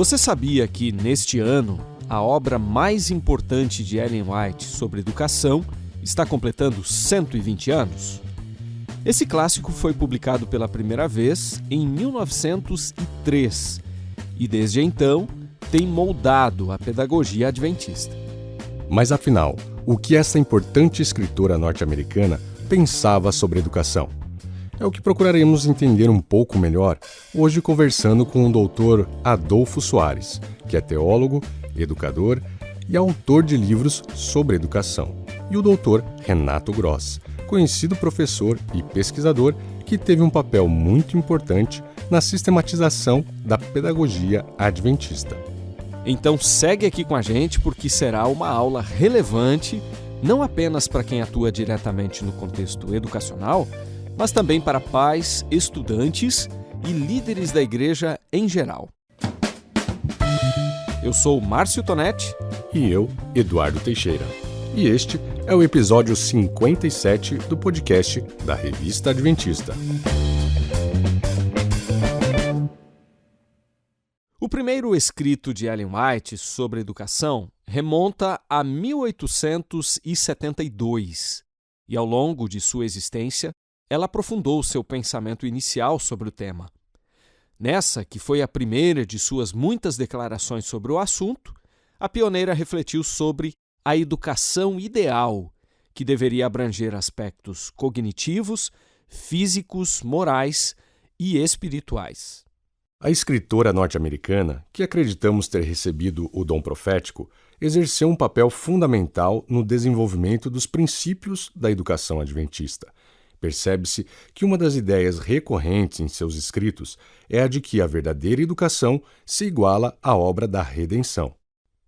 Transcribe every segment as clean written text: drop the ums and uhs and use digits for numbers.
Você sabia que, neste ano, a obra mais importante de Ellen White sobre educação está completando 120 anos? Esse clássico foi publicado pela primeira vez em 1903 e, desde então, tem moldado a pedagogia adventista. Mas, afinal, o que essa importante escritora norte-americana pensava sobre educação? É o que procuraremos entender um pouco melhor hoje conversando com o Dr. Adolfo Soares, que é teólogo, educador e autor de livros sobre educação, e o Dr. Renato Gross, conhecido professor e pesquisador que teve um papel muito importante na sistematização da pedagogia adventista. Então segue aqui com a gente porque será uma aula relevante, não apenas para quem atua diretamente no contexto educacional, mas também para pais, estudantes e líderes da igreja em geral. Eu sou Márcio Tonetti. E eu, Eduardo Teixeira. E este é o episódio 57 do podcast da Revista Adventista. O primeiro escrito de Ellen White sobre educação remonta a 1872 e, ao longo de sua existência, ela aprofundou seu pensamento inicial sobre o tema. Nessa, que foi a primeira de suas muitas declarações sobre o assunto, a pioneira refletiu sobre a educação ideal, que deveria abranger aspectos cognitivos, físicos, morais e espirituais. A escritora norte-americana, que acreditamos ter recebido o dom profético, exerceu um papel fundamental no desenvolvimento dos princípios da educação adventista. Percebe-se que uma das ideias recorrentes em seus escritos é a de que a verdadeira educação se iguala à obra da redenção.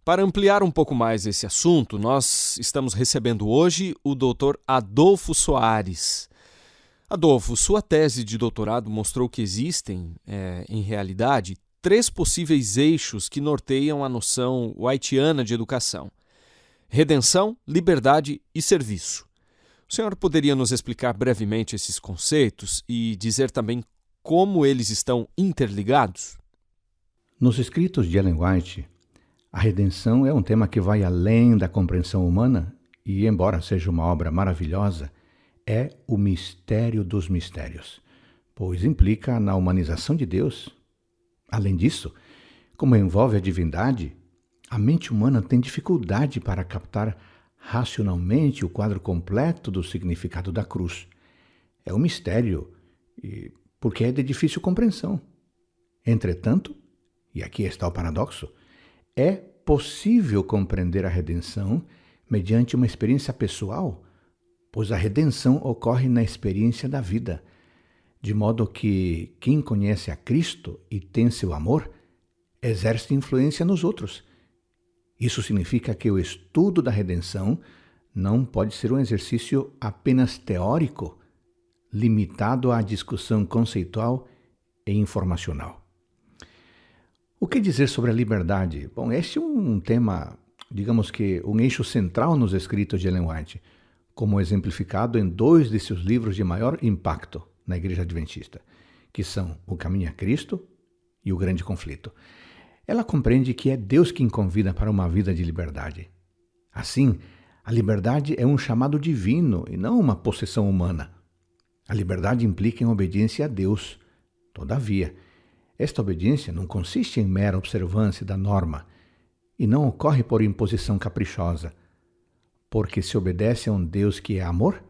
Para ampliar um pouco mais esse assunto, nós estamos recebendo hoje o Dr. Adolfo Soares. Adolfo, sua tese de doutorado mostrou que existem, em realidade, 3 possíveis eixos que norteiam a noção whiteana de educação: redenção, liberdade e serviço. O senhor poderia nos explicar brevemente esses conceitos e dizer também como eles estão interligados? Nos escritos de Ellen White, a redenção é um tema que vai além da compreensão humana e, embora seja uma obra maravilhosa, é o mistério dos mistérios, pois implica na humanização de Deus. Além disso, como envolve a divindade, a mente humana tem dificuldade para captar racionalmente o quadro completo do significado da cruz. É um mistério, porque é de difícil compreensão. Entretanto, e aqui está o paradoxo, é possível compreender a redenção mediante uma experiência pessoal, pois a redenção ocorre na experiência da vida, de modo que quem conhece a Cristo e tem seu amor, exerce influência nos outros. Isso significa que o estudo da redenção não pode ser um exercício apenas teórico, limitado à discussão conceitual e informacional. O que dizer sobre a liberdade? Bom, este é um tema, digamos que um eixo central nos escritos de Ellen White, como exemplificado em 2 de seus livros de maior impacto na Igreja Adventista, que são O Caminho a Cristo e O Grande Conflito. Ela compreende que é Deus quem convida para uma vida de liberdade. Assim, a liberdade é um chamado divino e não uma possessão humana. A liberdade implica em obediência a Deus. Todavia, esta obediência não consiste em mera observância da norma e não ocorre por imposição caprichosa, porque se obedece a um Deus que é amor,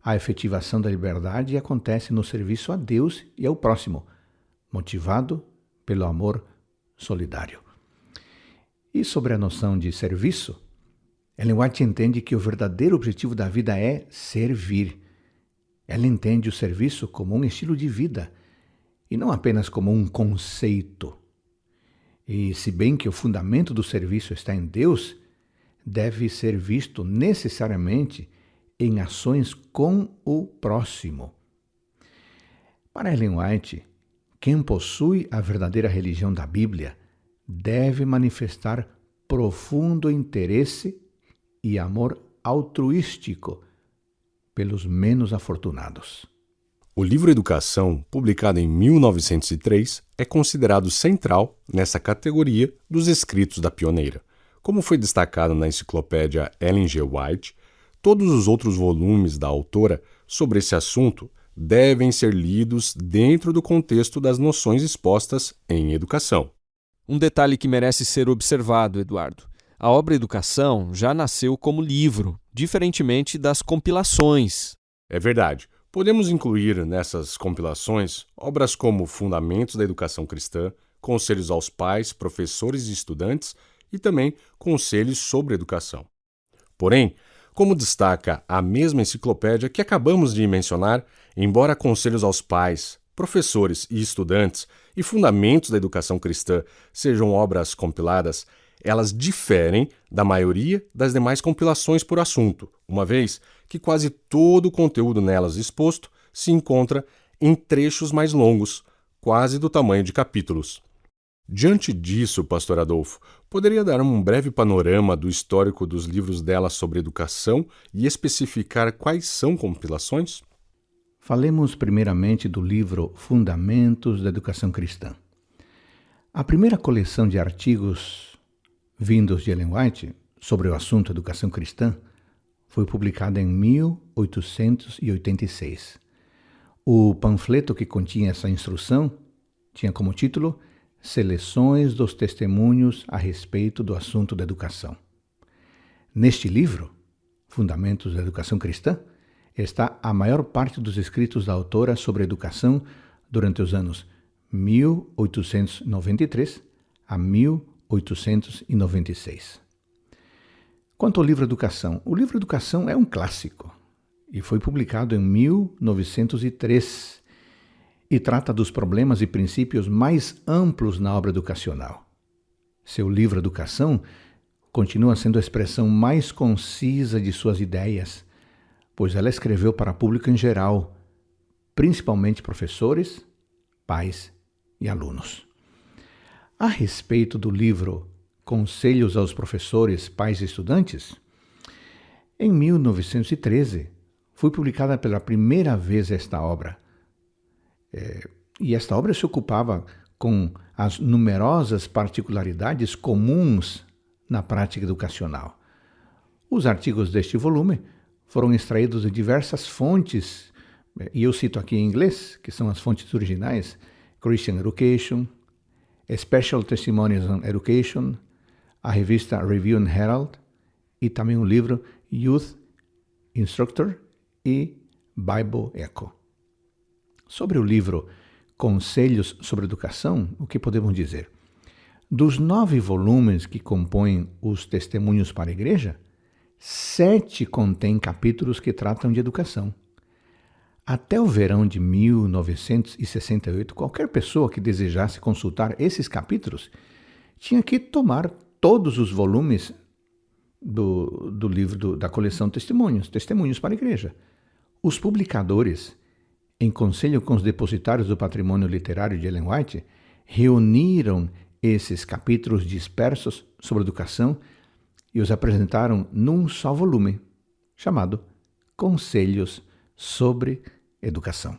a efetivação da liberdade acontece no serviço a Deus e ao próximo, motivado pelo amor solidário. E sobre a noção de serviço, Ellen White entende que o verdadeiro objetivo da vida é servir. Ela entende o serviço como um estilo de vida e não apenas como um conceito. E se bem que o fundamento do serviço está em Deus, deve ser visto necessariamente em ações com o próximo. Para Ellen White, quem possui a verdadeira religião da Bíblia deve manifestar profundo interesse e amor altruístico pelos menos afortunados. O livro Educação, publicado em 1903, é considerado central nessa categoria dos escritos da pioneira. Como foi destacado na enciclopédia Ellen G. White, todos os outros volumes da autora sobre esse assunto devem ser lidos dentro do contexto das noções expostas em educação. Um detalhe que merece ser observado, Eduardo. A obra Educação já nasceu como livro, diferentemente das compilações. É verdade. Podemos incluir nessas compilações obras como Fundamentos da Educação Cristã, Conselhos aos Pais, Professores e Estudantes e também Conselhos sobre Educação. Porém, como destaca a mesma enciclopédia que acabamos de mencionar, embora Conselhos aos Pais, Professores e Estudantes e Fundamentos da Educação Cristã sejam obras compiladas, elas diferem da maioria das demais compilações por assunto, uma vez que quase todo o conteúdo nelas exposto se encontra em trechos mais longos, quase do tamanho de capítulos. Diante disso, Pastor Adolfo, poderia dar um breve panorama do histórico dos livros dela sobre educação e especificar quais são compilações? Falemos primeiramente do livro Fundamentos da Educação Cristã. A primeira coleção de artigos vindos de Ellen White sobre o assunto educação cristã foi publicada em 1886. O panfleto que continha essa instrução tinha como título Seleções dos Testemunhos a respeito do assunto da educação. Neste livro, Fundamentos da Educação Cristã, está a maior parte dos escritos da autora sobre educação durante os anos 1893 a 1896. Quanto ao livro Educação, o livro Educação é um clássico e foi publicado em 1903 e trata dos problemas e princípios mais amplos na obra educacional. Seu livro Educação continua sendo a expressão mais concisa de suas ideias, pois ela escreveu para público em geral, principalmente professores, pais e alunos. A respeito do livro Conselhos aos Professores, Pais e Estudantes, em 1913 foi publicada pela primeira vez esta obra. E esta obra se ocupava com as numerosas particularidades comuns na prática educacional. Os artigos deste volume foram extraídos de diversas fontes, e eu cito aqui em inglês, que são as fontes originais: Christian Education, Special Testimonies on Education, a revista Review and Herald e também o livro Youth Instructor e Bible Echo. Sobre o livro Conselhos sobre Educação, o que podemos dizer? Dos 9 volumes que compõem os Testemunhos para a Igreja, 7 contêm capítulos que tratam de educação. Até o verão de 1968, qualquer pessoa que desejasse consultar esses capítulos tinha que tomar todos os volumes do livro da coleção Testemunhos para a Igreja. Os publicadores, em conselho com os depositários do patrimônio literário de Ellen White, reuniram esses capítulos dispersos sobre educação e os apresentaram num só volume, chamado Conselhos sobre Educação.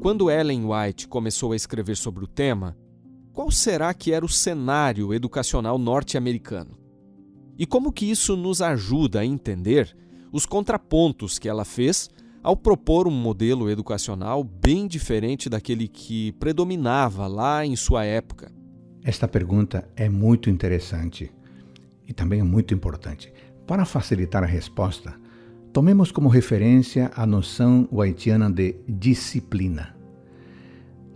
Quando Ellen White começou a escrever sobre o tema, qual será que era o cenário educacional norte-americano? E como que isso nos ajuda a entender os contrapontos que ela fez ao propor um modelo educacional bem diferente daquele que predominava lá em sua época? Esta pergunta é muito interessante e também é muito importante. Para facilitar a resposta, tomemos como referência a noção whiteana de disciplina.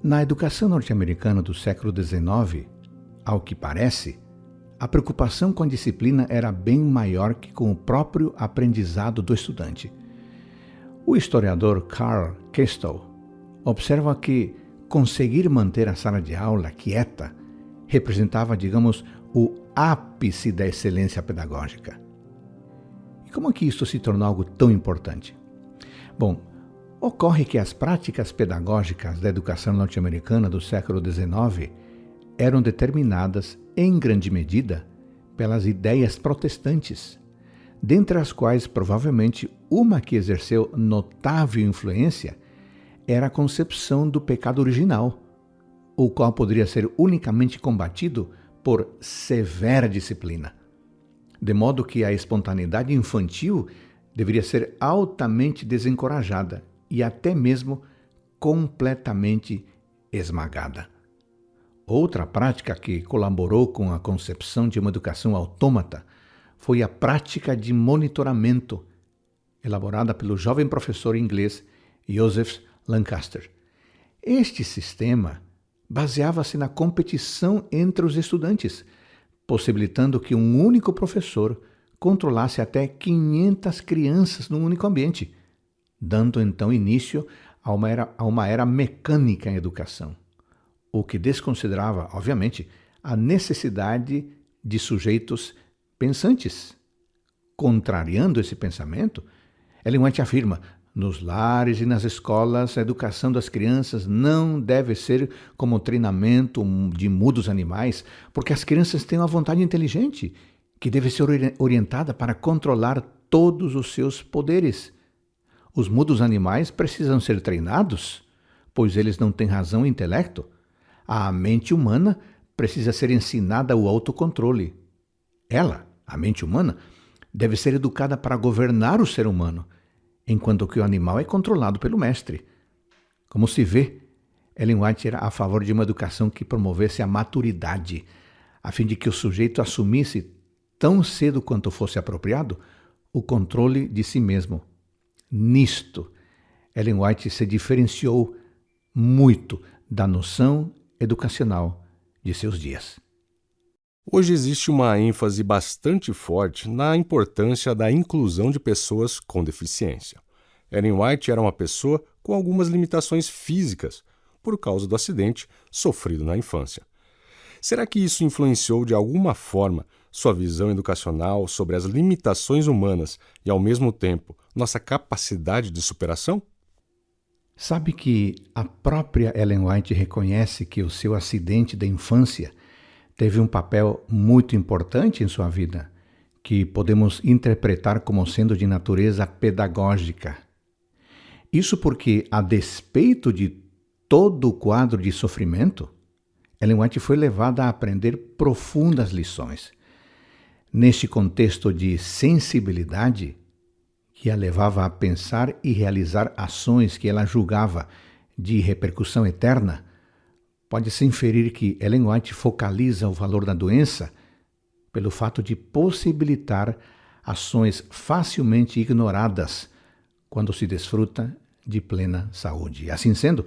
Na educação norte-americana do século XIX, ao que parece, a preocupação com a disciplina era bem maior que com o próprio aprendizado do estudante. O historiador Karl Kestel observa que conseguir manter a sala de aula quieta representava, digamos, o ápice da excelência pedagógica. E como é que isso se tornou algo tão importante? Bom, Ocorre que as práticas pedagógicas da educação norte-americana do século XIX eram determinadas, em grande medida, pelas ideias protestantes, dentre as quais provavelmente uma que exerceu notável influência era a concepção do pecado original, o qual poderia ser unicamente combatido por severa disciplina, de modo que a espontaneidade infantil deveria ser altamente desencorajada e até mesmo completamente esmagada. Outra prática que colaborou com a concepção de uma educação autômata foi a prática de monitoramento, elaborada pelo jovem professor inglês Joseph Lancaster. Este sistema baseava-se na competição entre os estudantes, possibilitando que um único professor controlasse até 500 crianças num único ambiente, dando então início a uma era mecânica em educação, o que desconsiderava, obviamente, a necessidade de sujeitos pensantes. Contrariando esse pensamento, Ellen White afirma: nos lares e nas escolas, a educação das crianças não deve ser como o treinamento de mudos animais, porque as crianças têm uma vontade inteligente que deve ser orientada para controlar todos os seus poderes. Os mudos animais precisam ser treinados, pois eles não têm razão e intelecto. A mente humana precisa ser ensinada o autocontrole. Ela, a mente humana, deve ser educada para governar o ser humano, enquanto que o animal é controlado pelo mestre. Como se vê, Ellen White era a favor de uma educação que promovesse a maturidade, a fim de que o sujeito assumisse, tão cedo quanto fosse apropriado, o controle de si mesmo. Nisto, Ellen White se diferenciou muito da noção educacional de seus dias. Hoje existe uma ênfase bastante forte na importância da inclusão de pessoas com deficiência. Ellen White era uma pessoa com algumas limitações físicas por causa do acidente sofrido na infância. Será que isso influenciou de alguma forma sua visão educacional sobre as limitações humanas e, ao mesmo tempo, nossa capacidade de superação? Sabe que a própria Ellen White reconhece que o seu acidente da infância teve um papel muito importante em sua vida, que podemos interpretar como sendo de natureza pedagógica. Isso porque, a despeito de todo o quadro de sofrimento, Ellen White foi levada a aprender profundas lições. Neste contexto de sensibilidade, que a levava a pensar e realizar ações que ela julgava de repercussão eterna, pode-se inferir que Ellen White focaliza o valor da doença pelo fato de possibilitar ações facilmente ignoradas quando se desfruta de plena saúde. Assim sendo,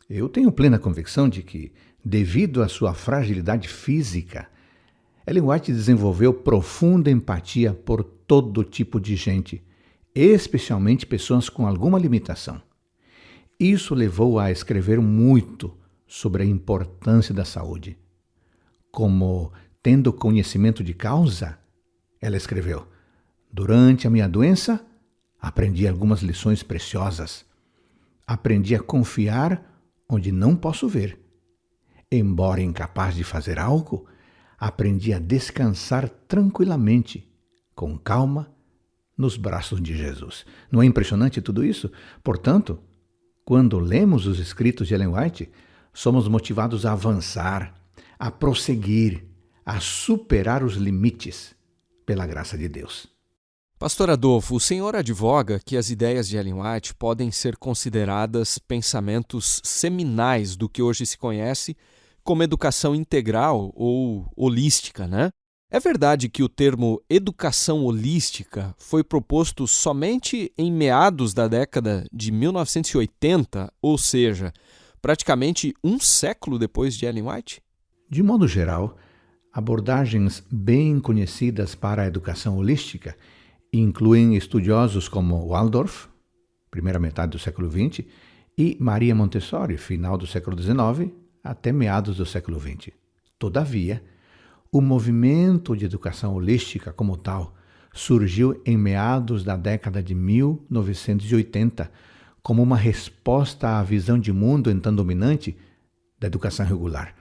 eu tenho plena convicção de que, devido à sua fragilidade física, Ellen White desenvolveu profunda empatia por todo tipo de gente, especialmente pessoas com alguma limitação. Isso levou a escrever muito sobre a importância da saúde. Como tendo conhecimento de causa, ela escreveu: durante a minha doença, aprendi algumas lições preciosas. Aprendi a confiar onde não posso ver. Embora incapaz de fazer algo, aprendi a descansar tranquilamente, com calma, nos braços de Jesus. Não é impressionante tudo isso? Portanto, quando lemos os escritos de Ellen White, somos motivados a avançar, a prosseguir, a superar os limites pela graça de Deus. Pastor Adolfo, o senhor advoga que as ideias de Ellen White podem ser consideradas pensamentos seminais do que hoje se conhece como educação integral ou holística, né? É verdade que o termo educação holística foi proposto somente em meados da década de 1980, ou seja, praticamente um século depois de Ellen White? De modo geral, abordagens bem conhecidas para a educação holística incluem estudiosos como Waldorf, primeira metade do século XX, e Maria Montessori, final do século XIX até meados do século XX. Todavia, o movimento de educação holística como tal surgiu em meados da década de 1980, como uma resposta à visão de mundo então dominante da educação regular.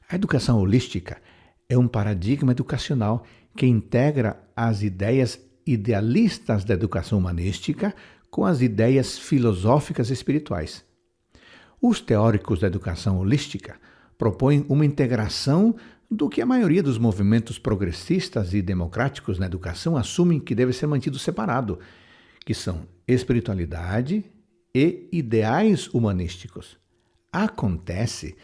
A educação holística é um paradigma educacional que integra as ideias idealistas da educação humanística com as ideias filosóficas e espirituais. Os teóricos da educação holística propõem uma integração do que a maioria dos movimentos progressistas e democráticos na educação assumem que deve ser mantido separado, que são espiritualidade e ideais humanísticos. Acontece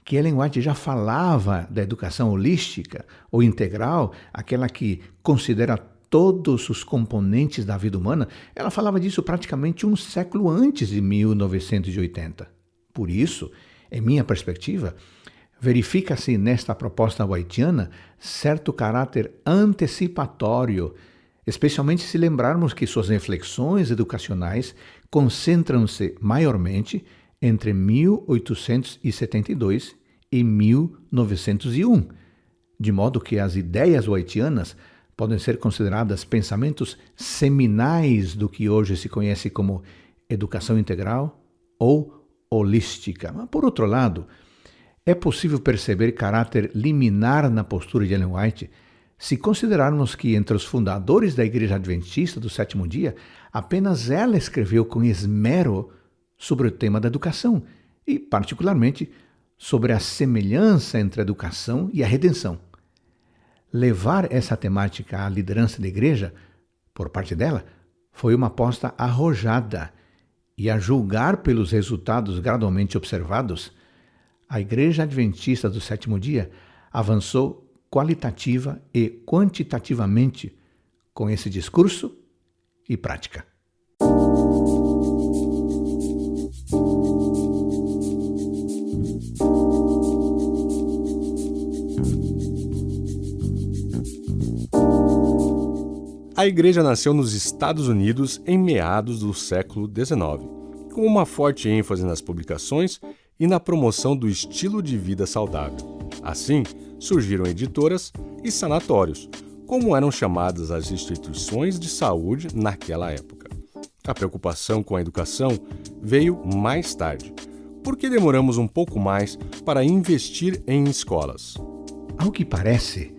que Ellen White já falava da educação holística ou integral, aquela que considera todos os componentes da vida humana. Ela falava disso praticamente um século antes de 1980. Por isso, em minha perspectiva, verifica-se nesta proposta whiteana certo caráter antecipatório, especialmente se lembrarmos que suas reflexões educacionais concentram-se maiormente entre 1872 e 1901, de modo que as ideias whiteanas podem ser consideradas pensamentos seminais do que hoje se conhece como educação integral ou holística. Mas, por outro lado, é possível perceber caráter liminar na postura de Ellen White se considerarmos que entre os fundadores da Igreja Adventista do Sétimo Dia, apenas ela escreveu com esmero sobre o tema da educação e, particularmente, sobre a semelhança entre a educação e a redenção. Levar essa temática à liderança da Igreja, por parte dela, foi uma aposta arrojada e, a julgar pelos resultados gradualmente observados, a Igreja Adventista do Sétimo Dia avançou qualitativa e quantitativamente com esse discurso e prática. A igreja nasceu nos Estados Unidos em meados do século XIX, com uma forte ênfase nas publicações e na promoção do estilo de vida saudável. Assim, surgiram editoras e sanatórios, como eram chamadas as instituições de saúde naquela época. A preocupação com a educação veio mais tarde, porque demoramos um pouco mais para investir em escolas. Ao que parece,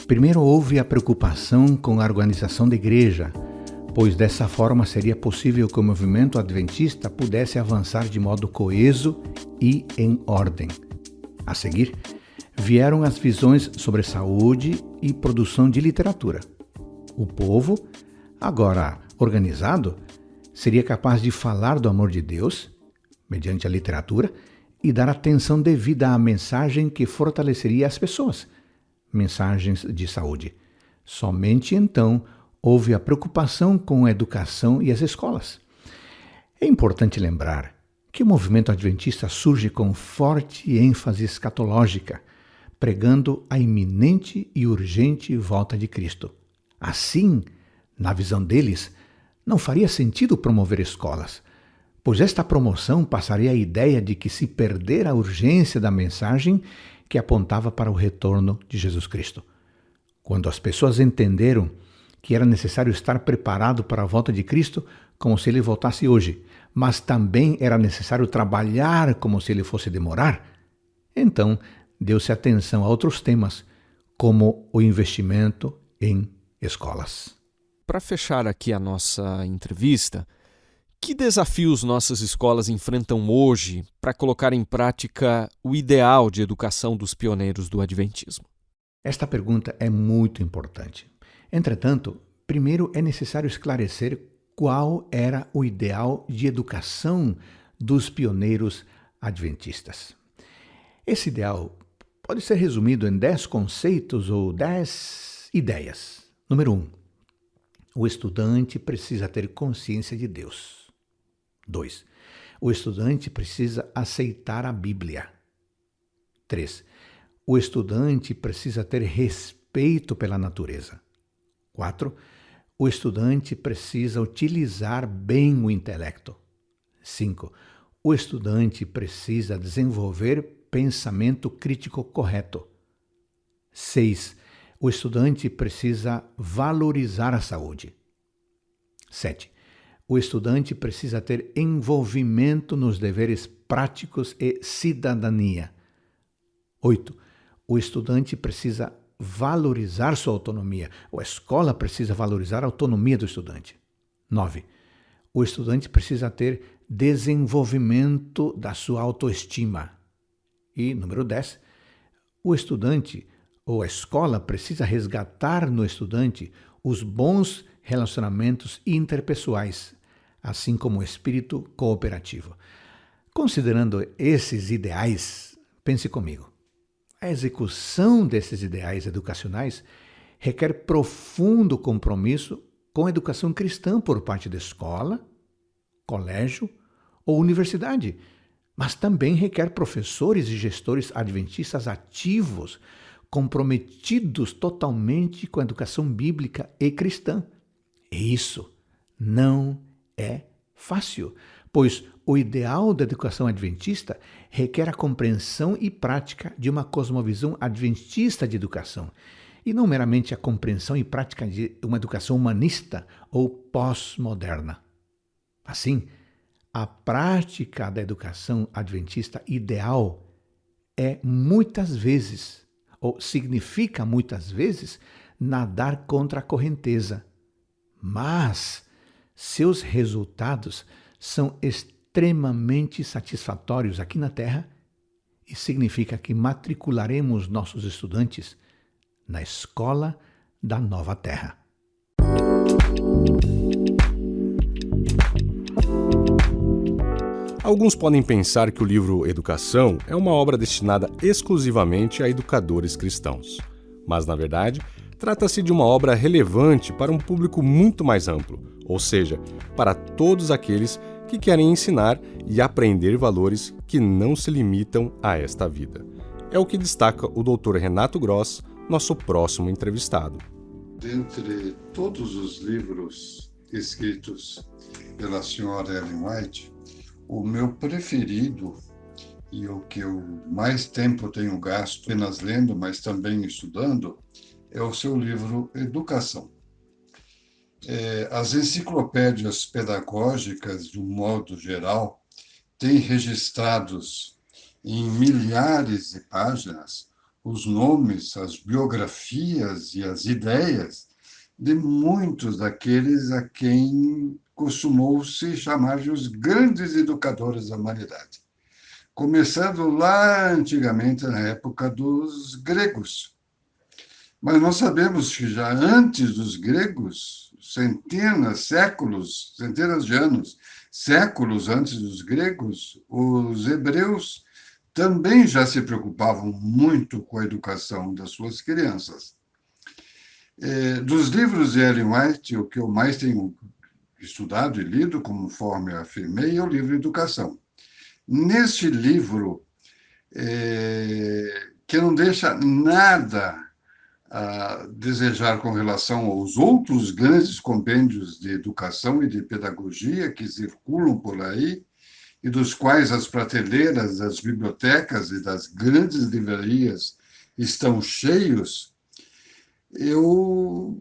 primeiro houve a preocupação com a organização da igreja, pois dessa forma seria possível que o movimento adventista pudesse avançar de modo coeso e em ordem. A seguir, vieram as visões sobre saúde e produção de literatura. O povo, agora organizado, seria capaz de falar do amor de Deus, mediante a literatura, e dar atenção devida à mensagem que fortaleceria as pessoas, mensagens de saúde. Somente então houve a preocupação com a educação e as escolas. É importante lembrar que o movimento adventista surge com forte ênfase escatológica, pregando a iminente e urgente volta de Cristo. Assim, na visão deles, não faria sentido promover escolas, pois esta promoção passaria a ideia de que se perder a urgência da mensagem que apontava para o retorno de Jesus Cristo. Quando as pessoas entenderam que era necessário estar preparado para a volta de Cristo, como se ele voltasse hoje, mas também era necessário trabalhar como se ele fosse demorar, então deu-se atenção a outros temas, como o investimento em escolas. Para fechar aqui a nossa entrevista, que desafios nossas escolas enfrentam hoje para colocar em prática o ideal de educação dos pioneiros do Adventismo? Esta pergunta é muito importante. Entretanto, primeiro é necessário esclarecer qual era o ideal de educação dos pioneiros adventistas. Esse ideal pode ser resumido em 10 conceitos ou 10 ideias. Número 1. O estudante precisa ter consciência de Deus. 2. O estudante precisa aceitar a Bíblia. 3. O estudante precisa ter respeito pela natureza. 4. O estudante precisa utilizar bem o intelecto. 5. O estudante precisa desenvolver pensamento crítico correto. 6. O estudante precisa valorizar a saúde. 7. O estudante precisa ter envolvimento nos deveres práticos e cidadania. 8. O estudante precisa valorizar sua autonomia. A escola precisa valorizar a autonomia do estudante. 9. O estudante precisa ter desenvolvimento da sua autoestima. E, número 10, o estudante ou a escola precisa resgatar no estudante os bons relacionamentos interpessoais, assim como o espírito cooperativo. Considerando esses ideais, pense comigo. A execução desses ideais educacionais requer profundo compromisso com a educação cristã por parte da escola, colégio ou universidade, mas também requer professores e gestores adventistas ativos, comprometidos totalmente com a educação bíblica e cristã. E isso não é fácil, pois o ideal da educação adventista requer a compreensão e prática de uma cosmovisão adventista de educação, e não meramente a compreensão e prática de uma educação humanista ou pós-moderna. Assim, a prática da educação adventista ideal é muitas vezes, ou significa muitas vezes, nadar contra a correnteza. Mas seus resultados são extremamente satisfatórios aqui na Terra e significa que matricularemos nossos estudantes na escola da nova Terra. Alguns podem pensar que o livro Educação é uma obra destinada exclusivamente a educadores cristãos. Mas, na verdade, trata-se de uma obra relevante para um público muito mais amplo, ou seja, para todos aqueles que querem ensinar e aprender valores que não se limitam a esta vida. É o que destaca o Dr. Renato Gross, nosso próximo entrevistado. Dentre todos os livros escritos pela senhora Ellen White, o meu preferido e o que eu mais tempo tenho gasto apenas lendo, mas também estudando, é o seu livro Educação. As enciclopédias pedagógicas, de um modo geral, têm registrados em milhares de páginas os nomes, as biografias e as ideias de muitos daqueles a quem costumou-se chamar de os grandes educadores da humanidade. Começando lá antigamente, na época dos gregos. Mas nós sabemos que já antes dos gregos, centenas de anos, séculos antes dos gregos, os hebreus também já se preocupavam muito com a educação das suas crianças. Dos livros de Ellen White, o que eu mais tenho estudado e lido, conforme afirmei, é o livro Educação. Neste livro, que não deixa nada a desejar com relação aos outros grandes compêndios de educação e de pedagogia que circulam por aí, e dos quais as prateleiras das bibliotecas e das grandes livrarias estão cheios, eu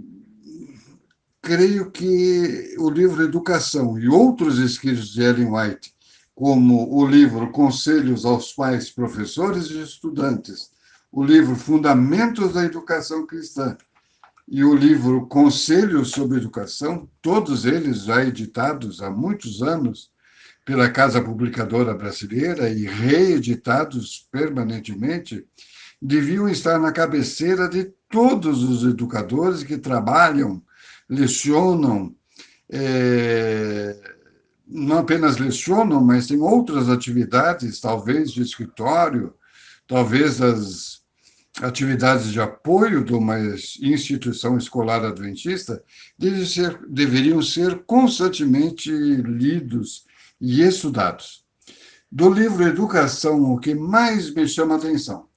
creio que o livro Educação e outros escritos de Ellen White, como o livro Conselhos aos Pais, Professores e Estudantes, o livro Fundamentos da Educação Cristã e o livro Conselhos sobre Educação, todos eles já editados há muitos anos pela Casa Publicadora Brasileira e reeditados permanentemente, deviam estar na cabeceira de todos os educadores que trabalham, lecionam, não apenas lecionam, mas têm outras atividades, talvez de escritório, talvez as atividades de apoio de uma instituição escolar adventista, deveriam ser constantemente lidos e estudados. Do livro Educação, o que mais me chama a atenção,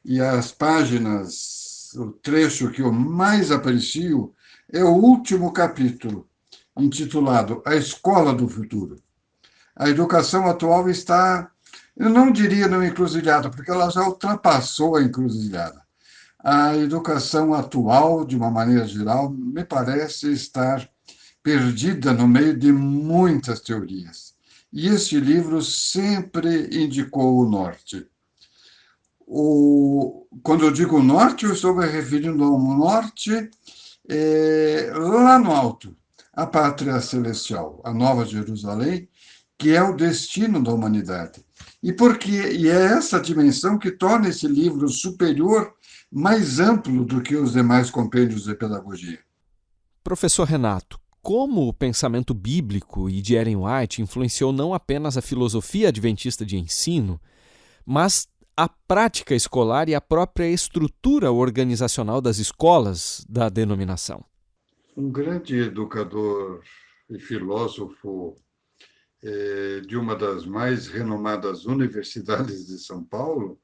e as páginas, o trecho que eu mais aprecio, é o último capítulo, intitulado A Escola do Futuro. A educação atual está, eu não diria numa encruzilhada, porque ela já ultrapassou a encruzilhada. A educação atual, de uma maneira geral, me parece estar perdida no meio de muitas teorias. E este livro sempre indicou o norte. Quando eu digo norte, eu estou me referindo ao norte lá no alto, a pátria celestial, a Nova Jerusalém, que é o destino da humanidade. E é essa dimensão que torna esse livro superior, mais amplo do que os demais compêndios de pedagogia. Professor Renato, como o pensamento bíblico e de Ellen White influenciou não apenas a filosofia adventista de ensino, mas a prática escolar e a própria estrutura organizacional das escolas da denominação? Um grande educador e filósofo de uma das mais renomadas universidades de São Paulo,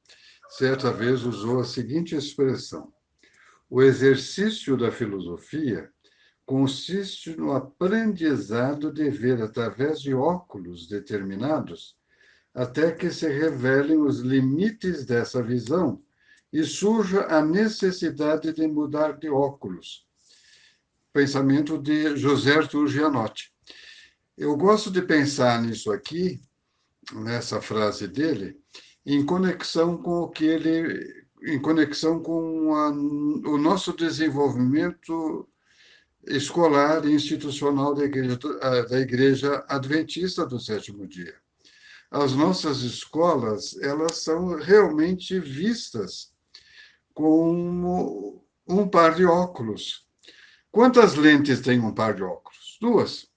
certa vez usou a seguinte expressão: o exercício da filosofia consiste no aprendizado de ver através de óculos determinados até que se revelem os limites dessa visão e surja a necessidade de mudar de óculos. Pensamento de José Arthur Gianotti. Eu gosto de pensar nisso aqui, nessa frase dele, em conexão com o nosso desenvolvimento escolar e institucional da Igreja Adventista do Sétimo Dia. As nossas escolas, elas são realmente vistas como um par de óculos. Quantas lentes tem um par de óculos? 2.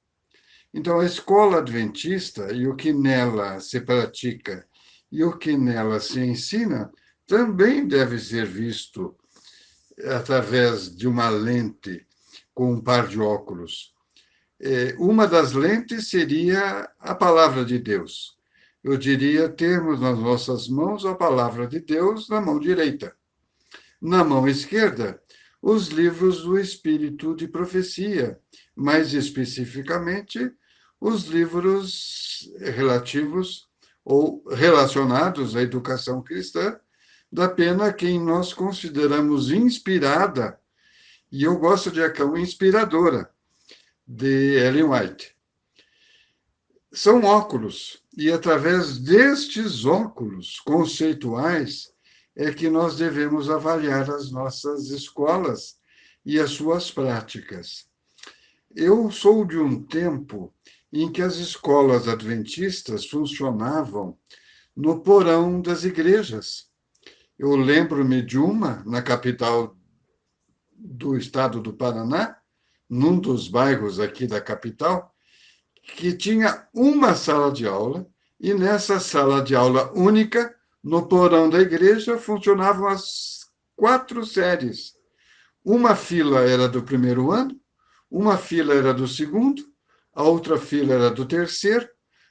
Então, a escola adventista e o que nela se pratica e o que nela se ensina também deve ser visto através de uma lente com um par de óculos. Uma das lentes seria a palavra de Deus. Eu diria termos nas nossas mãos a palavra de Deus na mão direita. Na mão esquerda, os livros do Espírito de Profecia, mais especificamente, os livros relativos ou relacionados à educação cristã, da pena quem nós consideramos inspirada, e eu gosto de acão inspiradora, de Ellen White. São óculos, e através destes óculos conceituais é que nós devemos avaliar as nossas escolas e as suas práticas. Eu sou de um tempo em que as escolas adventistas funcionavam no porão das igrejas. Eu lembro-me de uma, na capital do estado do Paraná, num dos bairros aqui da capital, que tinha uma sala de aula, e nessa sala de aula única, no porão da igreja, funcionavam as 4 séries. Uma fila era do primeiro ano, uma fila era do segundo, a outra fila era do terceiro,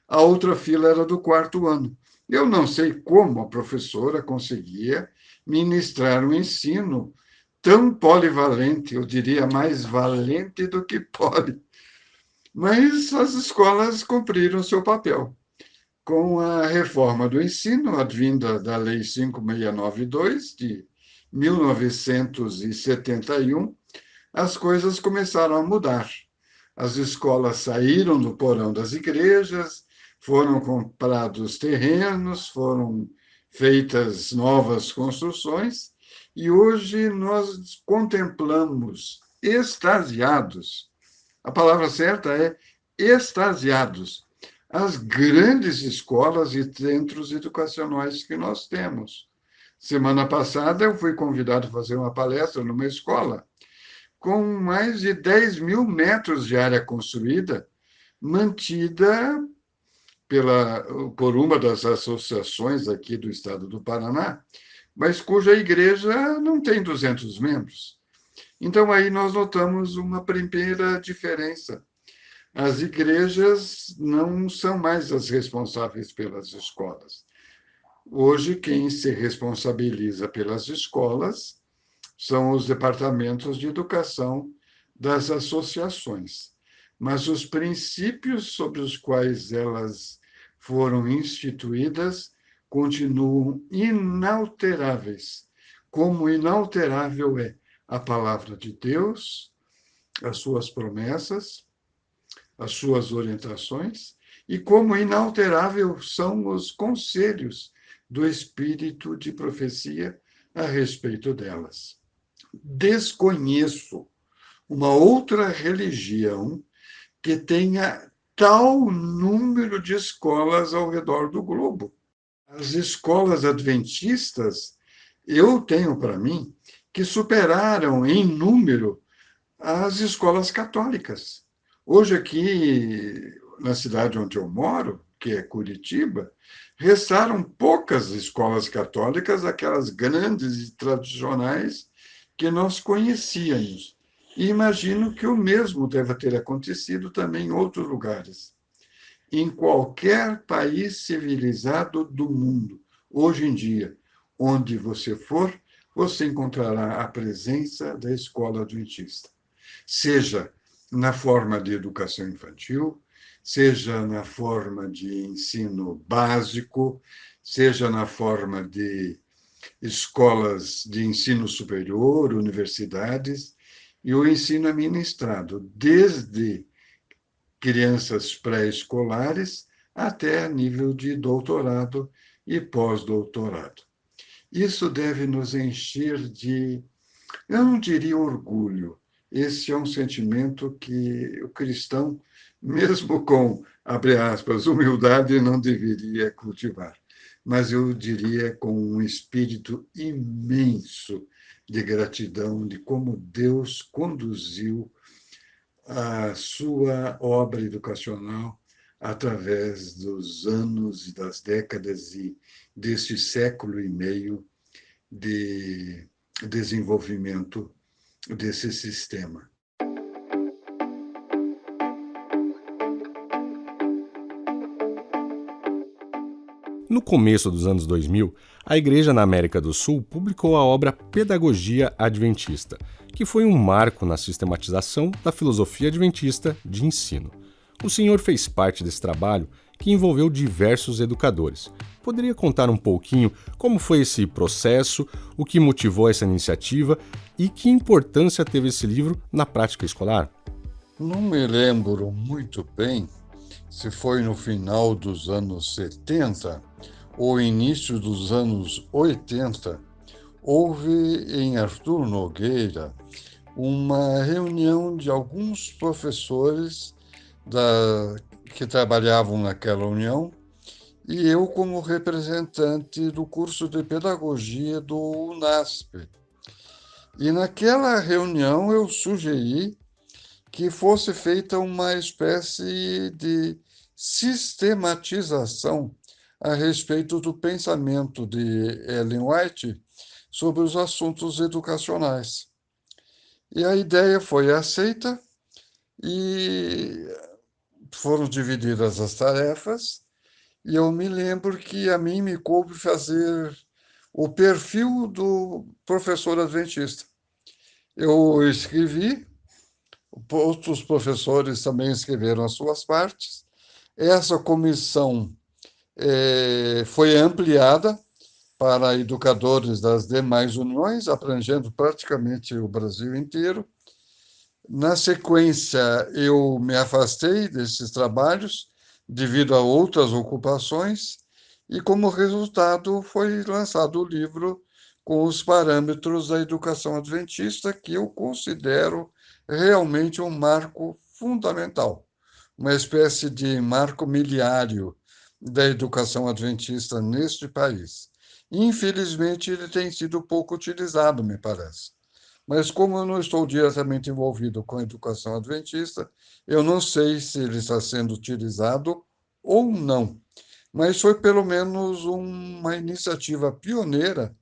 a outra fila era do 4º ano. Eu não sei como a professora conseguia ministrar um ensino tão polivalente, eu diria mais valente do que poli. Mas as escolas cumpriram seu papel. Com a reforma do ensino, advinda da Lei 5692, de 1971, as coisas começaram a mudar. As escolas saíram do porão das igrejas, foram comprados terrenos, foram feitas novas construções, e hoje nós contemplamos extasiados, a palavra certa é extasiados, as grandes escolas e centros educacionais que nós temos. Semana passada eu fui convidado a fazer uma palestra numa escola com mais de 10 mil metros de área construída, mantida por uma das associações aqui do estado do Paraná, mas cuja igreja não tem 200 membros. Então, aí nós notamos uma primeira diferença. As igrejas não são mais as responsáveis pelas escolas. Hoje, quem se responsabiliza pelas escolas são os departamentos de educação das associações. Mas os princípios sobre os quais elas foram instituídas continuam inalteráveis, como inalterável é a palavra de Deus, as suas promessas as suas orientações e como inalterável são os conselhos do espírito de profecia a respeito delas. Desconheço uma outra religião que tenha tal número de escolas ao redor do globo. As escolas adventistas, eu tenho para mim, que superaram em número as escolas católicas. Hoje, aqui na cidade onde eu moro, que é Curitiba, restaram poucas escolas católicas, aquelas grandes e tradicionais que nós conhecíamos. E imagino que o mesmo deva ter acontecido também em outros lugares. Em qualquer país civilizado do mundo, hoje em dia, onde você for, você encontrará a presença da escola adventista. Seja na forma de educação infantil, seja na forma de ensino básico, seja na forma de escolas de ensino superior, universidades, e o ensino é ministrado desde crianças pré-escolares até nível de doutorado e pós-doutorado. Isso deve nos encher de, eu não diria orgulho, esse é um sentimento que o cristão, mesmo com, abre aspas, humildade, não deveria cultivar. Mas eu diria com um espírito imenso de gratidão de como Deus conduziu a sua obra educacional através dos anos e das décadas e deste século e meio de desenvolvimento desse sistema. No começo dos anos 2000, a Igreja na América do Sul publicou a obra Pedagogia Adventista, que foi um marco na sistematização da filosofia adventista de ensino. O senhor fez parte desse trabalho, que envolveu diversos educadores. Poderia contar um pouquinho como foi esse processo, o que motivou essa iniciativa e que importância teve esse livro na prática escolar? Não me lembro muito bem se foi no final dos anos 70 ou início dos anos 80, houve em Artur Nogueira uma reunião de alguns professores que trabalhavam naquela união e eu como representante do curso de pedagogia do UNASP. E naquela reunião eu sugeri que fosse feita uma espécie de sistematização a respeito do pensamento de Ellen White sobre os assuntos educacionais. E a ideia foi aceita e foram divididas as tarefas, e eu me lembro que a mim me coube fazer o perfil do professor adventista. Eu escrevi, outros professores também escreveram as suas partes. Essa comissão foi ampliada para educadores das demais uniões, abrangendo praticamente o Brasil inteiro. Na sequência, eu me afastei desses trabalhos devido a outras ocupações e, como resultado, foi lançado o livro com os parâmetros da educação adventista, que eu considero realmente um marco fundamental, uma espécie de marco miliário da educação adventista neste país. Infelizmente, ele tem sido pouco utilizado, me parece. Mas como eu não estou diretamente envolvido com a educação adventista, eu não sei se ele está sendo utilizado ou não. Mas foi pelo menos uma iniciativa pioneira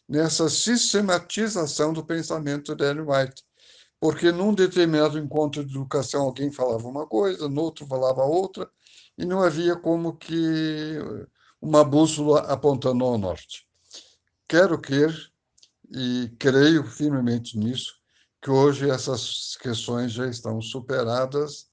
nessa sistematização do pensamento de Ellen White, porque num determinado encontro de educação alguém falava uma coisa, no outro falava outra, e não havia como que uma bússola apontando ao norte. Quero crer, e creio firmemente nisso, que hoje essas questões já estão superadas,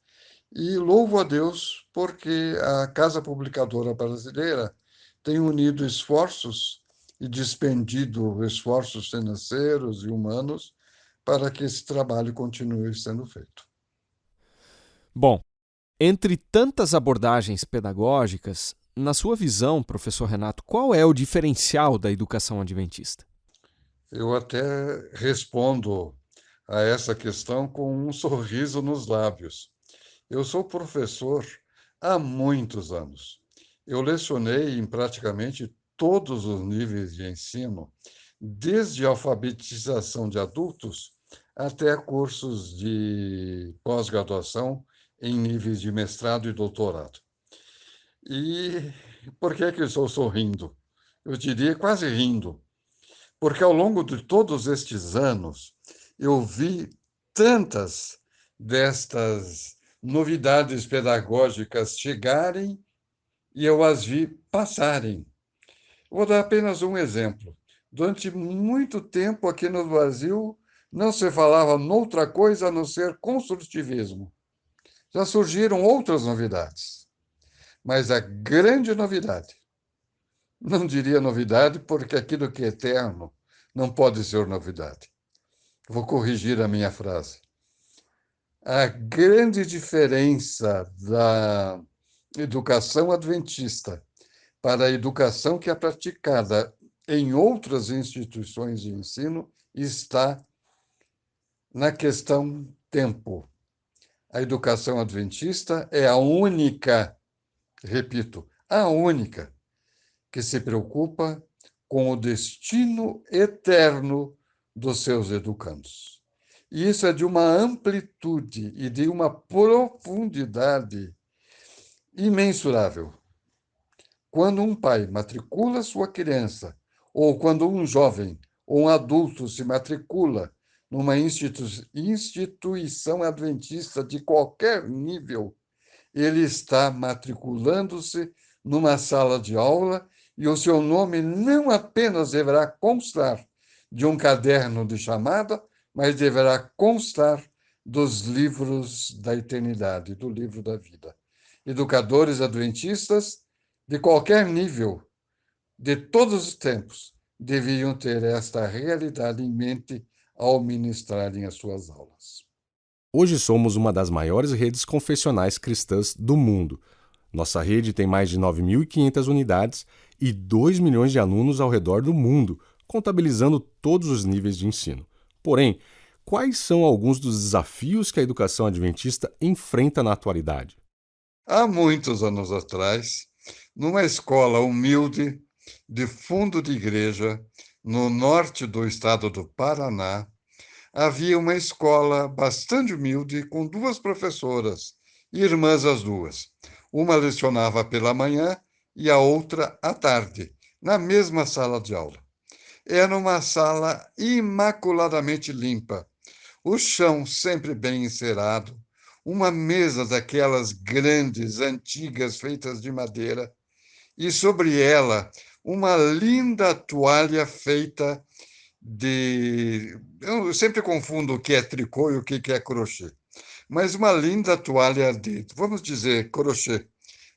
e louvo a Deus porque a Casa Publicadora Brasileira tem unido esforços e despendido esforços financeiros e humanos para que esse trabalho continue sendo feito. Bom, Entre tantas abordagens pedagógicas, na sua visão, professor Renato, qual é o diferencial da educação adventista? Eu até respondo a essa questão com um sorriso nos lábios. Eu sou professor há muitos anos. Eu lecionei em praticamente todos os níveis de ensino, desde a alfabetização de adultos até cursos de pós-graduação em níveis de mestrado e doutorado. E por que que eu estou sorrindo? Eu diria quase rindo, porque ao longo de todos estes anos eu vi tantas destas novidades pedagógicas chegarem e eu as vi passarem. Vou dar apenas um exemplo. Durante muito tempo aqui no Brasil não se falava noutra coisa a não ser construtivismo. Já surgiram outras novidades, mas a grande novidade, não diria novidade porque aquilo que é eterno não pode ser novidade. Vou corrigir a minha frase. A grande diferença da educação adventista para a educação que é praticada em outras instituições de ensino está na questão tempo. A educação adventista é a única, repito, a única que se preocupa com o destino eterno dos seus educandos. E isso é de uma amplitude e de uma profundidade imensurável. Quando um pai matricula sua criança, ou quando um jovem ou um adulto se matricula numa instituição adventista de qualquer nível, ele está matriculando-se numa sala de aula e o seu nome não apenas deverá constar de um caderno de chamada, mas deverá constar dos livros da eternidade, do livro da vida. Educadores adventistas de qualquer nível, de todos os tempos, deveriam ter esta realidade em mente ao ministrarem as suas aulas. Hoje somos uma das maiores redes confessionais cristãs do mundo. Nossa rede tem mais de 9.500 unidades e 2 milhões de alunos ao redor do mundo, contabilizando todos os níveis de ensino. Porém, quais são alguns dos desafios que a educação adventista enfrenta na atualidade? Há muitos anos atrás, numa escola humilde, de fundo de igreja, no norte do estado do Paraná, havia uma escola bastante humilde com duas professoras, irmãs as duas. Uma lecionava pela manhã e a outra à tarde, na mesma sala de aula. Era uma sala imaculadamente limpa, o chão sempre bem encerado, uma mesa daquelas grandes, antigas, feitas de madeira, e sobre ela uma linda toalha feita de. Eu sempre confundo o que é tricô e o que é crochê, mas uma linda toalha de, vamos dizer, crochê,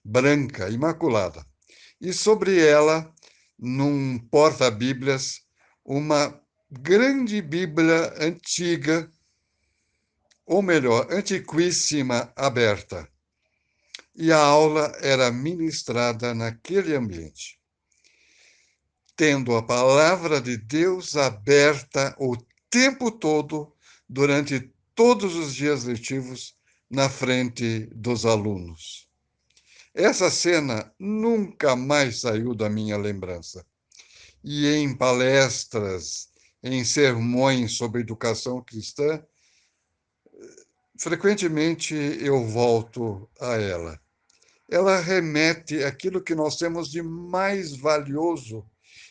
branca, imaculada. E sobre ela, num porta-bíblias, uma grande Bíblia antiga, ou melhor, antiquíssima, aberta. E a aula era ministrada naquele ambiente, tendo a palavra de Deus aberta o tempo todo, durante todos os dias letivos, na frente dos alunos. Essa cena nunca mais saiu da minha lembrança. E em palestras, em sermões sobre educação cristã, frequentemente eu volto a ela. Ela remete àquilo que nós temos de mais valioso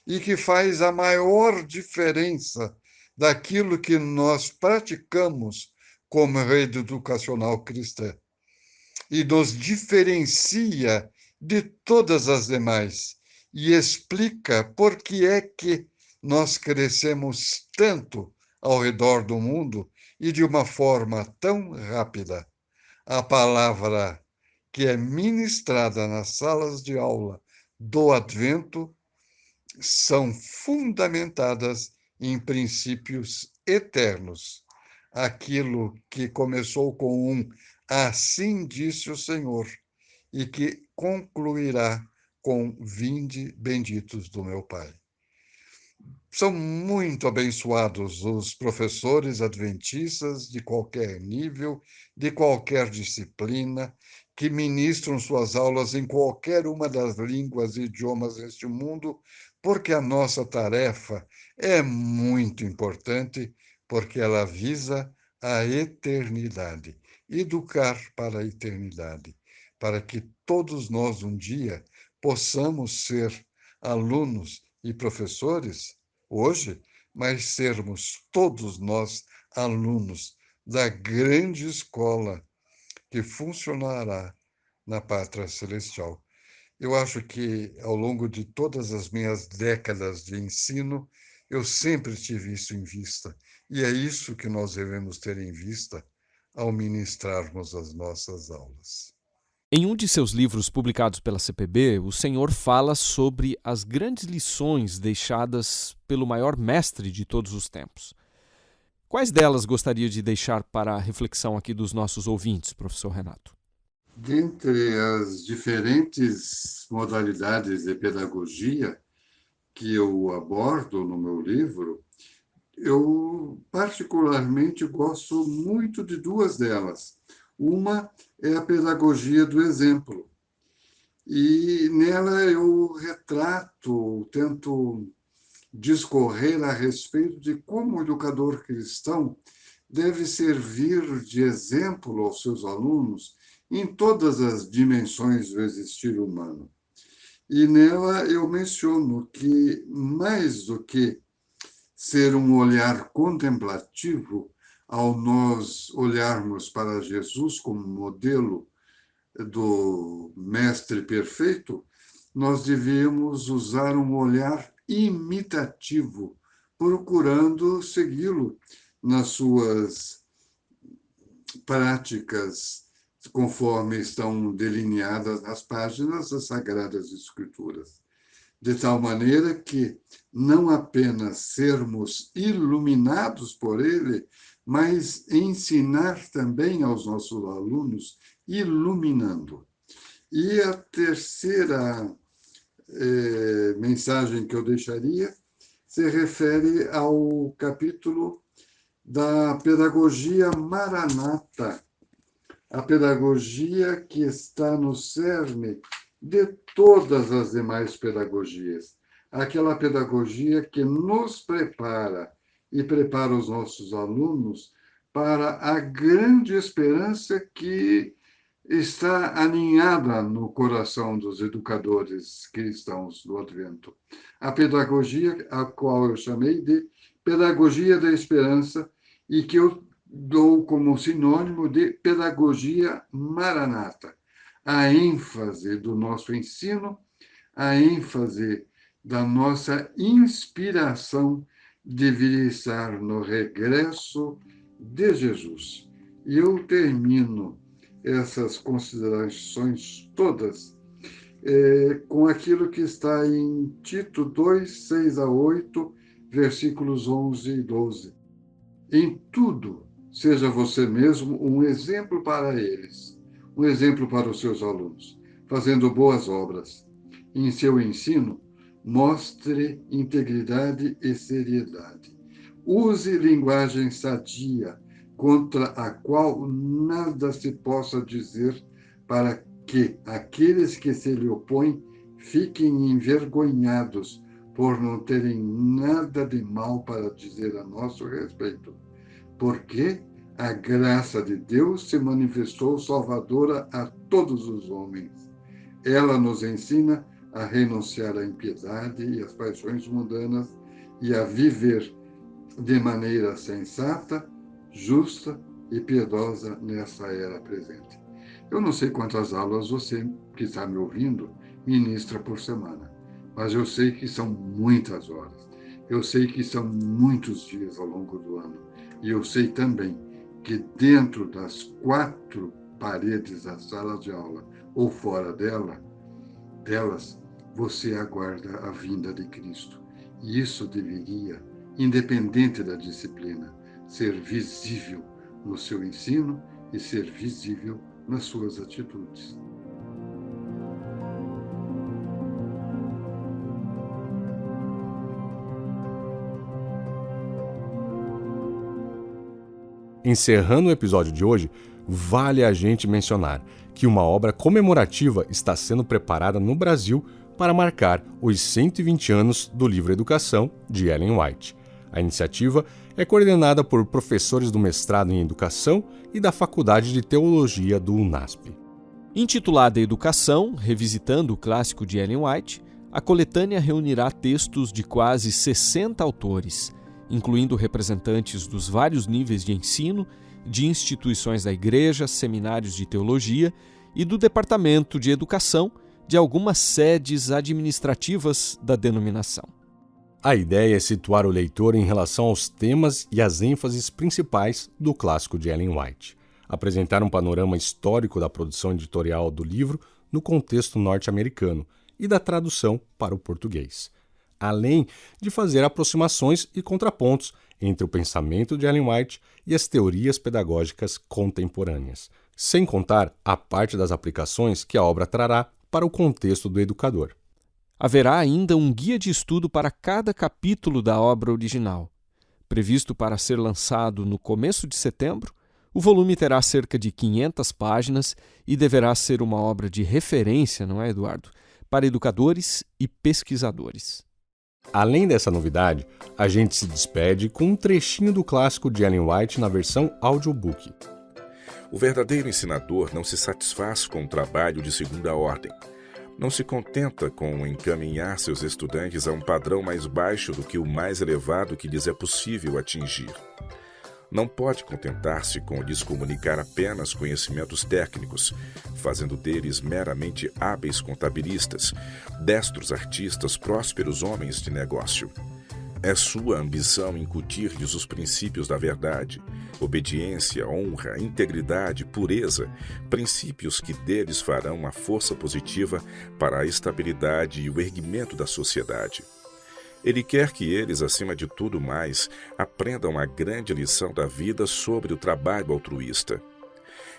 e que faz a maior diferença daquilo que nós praticamos como rede educacional cristã e nos diferencia de todas as demais e explica por que é que nós crescemos tanto ao redor do mundo e de uma forma tão rápida. A palavra que é ministrada nas salas de aula do Advento são fundamentadas em princípios eternos. aquilo que começou com um "assim disse o Senhor" e que concluirá com "vinde, benditos do meu Pai". São muito abençoados os professores adventistas de qualquer nível, de qualquer disciplina, que ministram suas aulas em qualquer uma das línguas e idiomas deste mundo, porque a nossa tarefa é muito importante, porque ela visa a eternidade, educar para a eternidade, para que todos nós um dia possamos ser alunos e professores hoje, mas sermos todos nós alunos da grande escola que funcionará na pátria celestial. Eu acho que, ao longo de todas as minhas décadas de ensino, eu sempre tive isso em vista. E é isso que nós devemos ter em vista ao ministrarmos as nossas aulas. Em um de seus livros publicados pela CPB, o senhor fala sobre as grandes lições deixadas pelo maior mestre de todos os tempos. Quais delas gostaria de deixar para a reflexão aqui dos nossos ouvintes, professor Renato? Dentre as diferentes modalidades de pedagogia que eu abordo no meu livro, eu particularmente gosto muito de duas delas. Uma é a pedagogia do exemplo. E nela eu retrato, tento discorrer a respeito de como o educador cristão deve servir de exemplo aos seus alunos em todas as dimensões do existir humano. E nela eu menciono que, mais do que ser um olhar contemplativo, ao nós olharmos para Jesus como modelo do mestre perfeito, nós devíamos usar um olhar imitativo, procurando segui-lo nas suas práticas, conforme estão delineadas nas páginas das Sagradas Escrituras. De tal maneira que não apenas sermos iluminados por ele, mas ensinar também aos nossos alunos, iluminando. E a terceira mensagem que eu deixaria se refere ao capítulo da pedagogia maranata, a pedagogia que está no cerne de todas as demais pedagogias. Aquela pedagogia que nos prepara e prepara os nossos alunos para a grande esperança que está aninhada no coração dos educadores cristãos do Advento. A pedagogia a qual eu chamei de pedagogia da esperança e que eu dou como sinônimo de pedagogia maranata. A ênfase do nosso ensino, a ênfase da nossa inspiração deveria estar no regresso de Jesus. E eu termino essas considerações todas com aquilo que está em Tito 2, 6-8, versículos 11 e 12. Em tudo, seja você mesmo um exemplo para eles, um exemplo para os seus alunos, fazendo boas obras. Em seu ensino, mostre integridade e seriedade. Use linguagem sadia, contra a qual nada se possa dizer, para que aqueles que se lhe opõem fiquem envergonhados por não terem nada de mal para dizer a nosso respeito. Porque a graça de Deus se manifestou salvadora a todos os homens. Ela nos ensina a renunciar à impiedade e às paixões mundanas e a viver de maneira sensata, justa e piedosa nessa era presente. Eu não sei quantas aulas você, que está me ouvindo, ministra por semana, mas eu sei que são muitas horas. Eu sei que são muitos dias ao longo do ano. E eu sei também que dentro das 4 paredes da sala de aula ou fora delas, você aguarda a vinda de Cristo. E isso deveria, independente da disciplina, ser visível no seu ensino e ser visível nas suas atitudes. Encerrando o episódio de hoje, vale a gente mencionar que uma obra comemorativa está sendo preparada no Brasil para marcar os 120 anos do livro Educação, de Ellen White. A iniciativa é coordenada por professores do mestrado em Educação e da Faculdade de Teologia do UNASP. Intitulada Educação, revisitando o clássico de Ellen White, a coletânea reunirá textos de quase 60 autores, incluindo representantes dos vários níveis de ensino, de instituições da Igreja, seminários de teologia e do Departamento de Educação de algumas sedes administrativas da denominação. A ideia é situar o leitor em relação aos temas e às ênfases principais do clássico de Ellen White, apresentar um panorama histórico da produção editorial do livro no contexto norte-americano e da tradução para o português, além de fazer aproximações e contrapontos entre o pensamento de Ellen White e as teorias pedagógicas contemporâneas, sem contar a parte das aplicações que a obra trará para o contexto do educador. Haverá ainda um guia de estudo para cada capítulo da obra original. Previsto para ser lançado no começo de setembro, o volume terá cerca de 500 páginas e deverá ser uma obra de referência, não é, Eduardo, para educadores e pesquisadores. Além dessa novidade, a gente se despede com um trechinho do clássico de Ellen White na versão audiobook. O verdadeiro ensinador não se satisfaz com o trabalho de segunda ordem. Não se contenta com encaminhar seus estudantes a um padrão mais baixo do que o mais elevado que lhes é possível atingir. Não pode contentar-se com lhes comunicar apenas conhecimentos técnicos, fazendo deles meramente hábeis contabilistas, destros artistas, prósperos homens de negócio. É sua ambição incutir-lhes os princípios da verdade, obediência, honra, integridade, pureza, princípios que deles farão a força positiva para a estabilidade e o erguimento da sociedade. Ele quer que eles, acima de tudo mais, aprendam a grande lição da vida sobre o trabalho altruísta.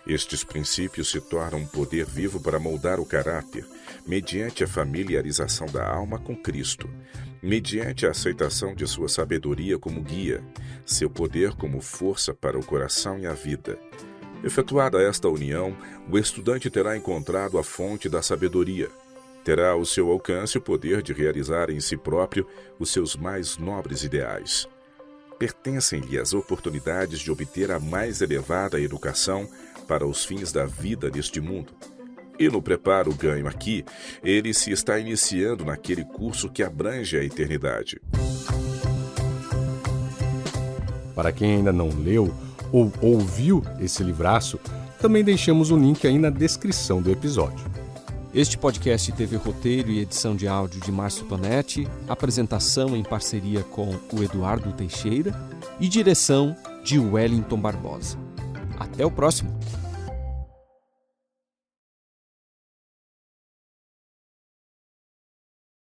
Estes princípios se tornam um poder vivo para moldar o caráter, mediante a familiarização da alma com Cristo, mediante a aceitação de sua sabedoria como guia, seu poder como força para o coração e a vida. Efetuada esta união, o estudante terá encontrado a fonte da sabedoria. Terá ao seu alcance o poder de realizar em si próprio os seus mais nobres ideais. Pertencem-lhe as oportunidades de obter a mais elevada educação para os fins da vida neste mundo. E no preparo ganho aqui, ele se está iniciando naquele curso que abrange a eternidade. Para quem ainda não leu ou ouviu esse livraço, também deixamos o link aí na descrição do episódio. Este podcast teve roteiro e edição de áudio de Márcio Tonetti, apresentação em parceria com o Eduardo Teixeira e direção de Wellington Barbosa. Até o próximo!